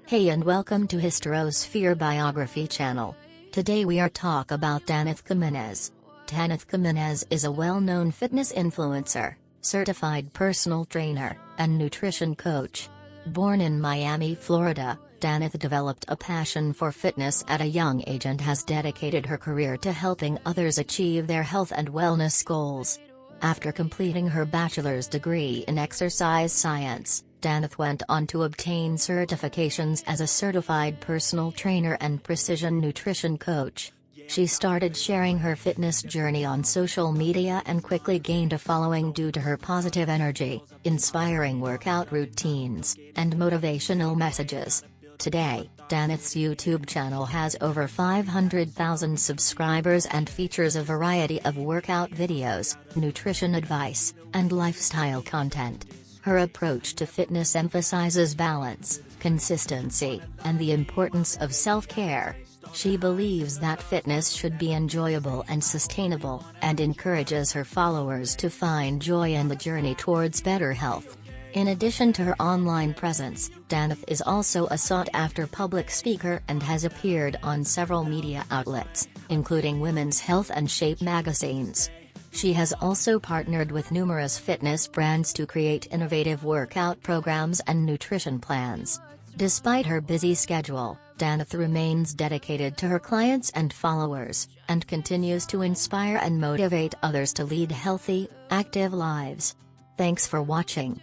Hey and welcome to HistroSphere Biography channel. Today we are talk about Taneth Gimenez. Taneth Gimenez is a well-known fitness influencer, certified personal trainer, and nutrition coach. Born in Miami, Florida, Taneth developed a passion for fitness at a young age and has dedicated her career to helping others achieve their health and wellness goals. After completing her bachelor's degree in exercise science, Taneth went on to obtain certifications as a certified personal trainer and precision nutrition coach. She started sharing her fitness journey on social media and quickly gained a following due to her positive energy, inspiring workout routines, and motivational messages. Today, Taneth's YouTube channel has over 500,000 subscribers and features a variety of workout videos, nutrition advice, and lifestyle content. Her approach to fitness emphasizes balance, consistency, and the importance of self-care. She believes that fitness should be enjoyable and sustainable, and encourages her followers to find joy in the journey towards better health. In addition to her online presence, Taneth is also a sought-after public speaker and has appeared on several media outlets, including Women's Health and Shape magazines. She has also partnered with numerous fitness brands to create innovative workout programs and nutrition plans. Despite her busy schedule, Taneth remains dedicated to her clients and followers, and continues to inspire and motivate others to lead healthy, active lives. Thanks for watching.